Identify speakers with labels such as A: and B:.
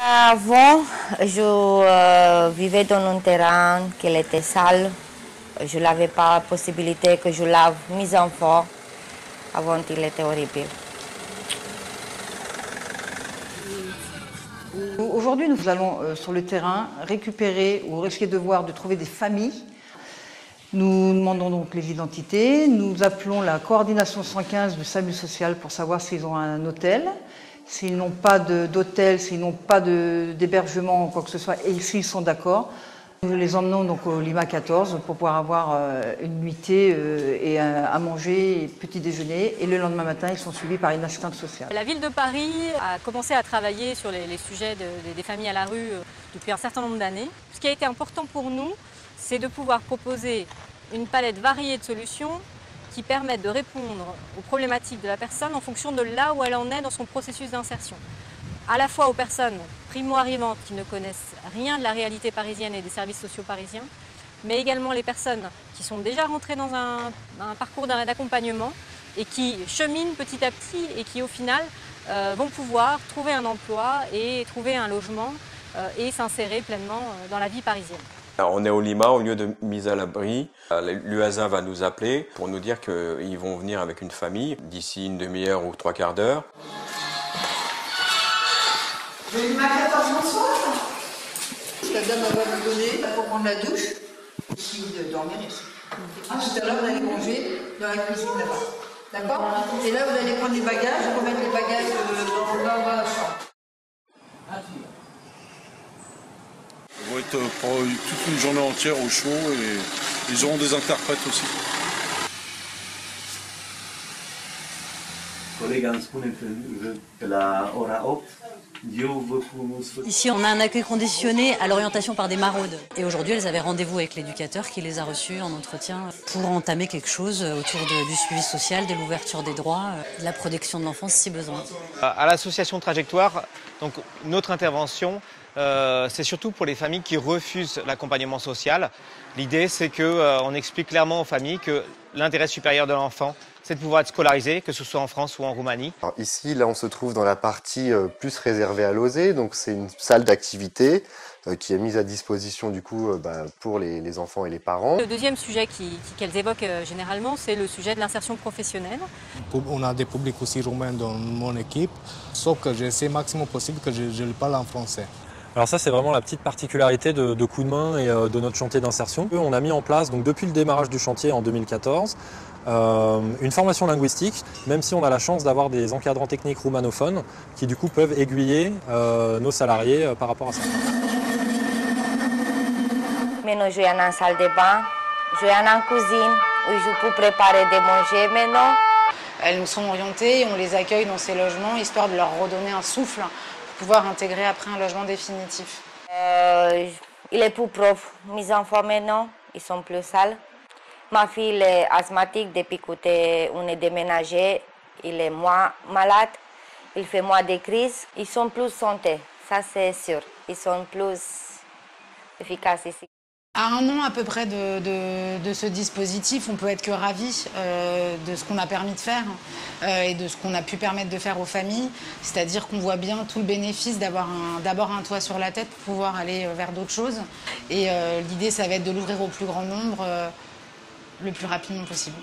A: Avant, je vivais dans un terrain qui était sale. Je n'avais pas la possibilité que je lave mes enfants. Avant, il était horrible.
B: Aujourd'hui, nous allons sur le terrain récupérer ou risquer de trouver des familles. Nous demandons donc les identités. Nous appelons la coordination 115 du SAMU social pour savoir s'ils ont un hôtel. S'ils n'ont pas d'hôtel, s'ils n'ont pas d'hébergement ou quoi que ce soit, et s'ils sont d'accord, nous les emmenons donc au Lima 14 pour pouvoir avoir une nuitée et à manger, et petit déjeuner. Et le lendemain matin, ils sont suivis par une assistante sociale.
C: La ville de Paris a commencé à travailler sur les sujets des familles à la rue depuis un certain nombre d'années. Ce qui a été important pour nous, c'est de pouvoir proposer une palette variée de solutions qui permettent de répondre aux problématiques de la personne en fonction de là où elle en est dans son processus d'insertion. À la fois aux personnes primo-arrivantes qui ne connaissent rien de la réalité parisienne et des services sociaux parisiens, mais également les personnes qui sont déjà rentrées dans un parcours d'accompagnement et qui cheminent petit à petit et qui au final vont pouvoir trouver un emploi et trouver un logement et s'insérer pleinement dans la vie parisienne.
D: On est au Lima, au lieu de mise à l'abri. L'UASA va nous appeler pour nous dire qu'ils vont venir avec une famille d'ici une demi-heure ou 3/4 d'heure.
B: Le Lima 14, bonsoir. La dame va vous donner pour prendre la douche, ici de dormir ici. Tout à l'heure, vous allez manger dans la cuisine là-bas. D'accord? Et là, vous allez prendre les bagages, remettre les bagages dans la chambre.
E: Ils vont être toute une journée entière au chaud et ils auront des interprètes aussi.
F: Ici, on a un accueil conditionné à l'orientation par des maraudes. Et aujourd'hui, elles avaient rendez-vous avec l'éducateur qui les a reçues en entretien pour entamer quelque chose autour du suivi social, de l'ouverture des droits, de la protection de l'enfance si besoin.
G: À l'association Trajectoire, donc, notre intervention, c'est surtout pour les familles qui refusent l'accompagnement social. L'idée, c'est qu'on explique clairement aux familles que l'intérêt supérieur de l'enfant, c'est de pouvoir être scolarisé, que ce soit en France ou en Roumanie.
H: Alors ici, là, on se trouve dans la partie plus réservée à l'OSE, donc c'est une salle d'activité qui est mise à disposition du coup pour les enfants et les parents.
C: Le deuxième sujet qu'elles évoquent généralement, c'est le sujet de l'insertion professionnelle.
I: On a des publics aussi roumains dans mon équipe, sauf que j'essaie maximum possible que je parle en français.
J: Alors ça, c'est vraiment la petite particularité de Coup de main et de notre chantier d'insertion. On a mis en place, donc depuis le démarrage du chantier en 2014, une formation linguistique, même si on a la chance d'avoir des encadrants techniques roumanophones qui du coup peuvent aiguiller nos salariés par rapport à ça.
A: Maintenant, je viens en salle de bain, je viens en cuisine, où je peux préparer des manger maintenant.
K: Elles nous sont orientées et on les accueille dans ces logements, histoire de leur redonner un souffle, pour pouvoir intégrer après un logement définitif.
A: Il est plus propre. Mes enfants maintenant, ils sont plus sales. Ma fille est asthmatique depuis qu'on est déménagé. Il est moins malade. Il fait moins de crises. Ils sont plus santé, ça c'est sûr. Ils sont plus efficaces ici.
K: À 1 an à peu près de ce dispositif, on peut être que ravis de ce qu'on a permis de faire et de ce qu'on a pu permettre de faire aux familles. C'est-à-dire qu'on voit bien tout le bénéfice d'avoir d'abord un toit sur la tête pour pouvoir aller vers d'autres choses. Et l'idée, ça va être de l'ouvrir au plus grand nombre le plus rapidement possible.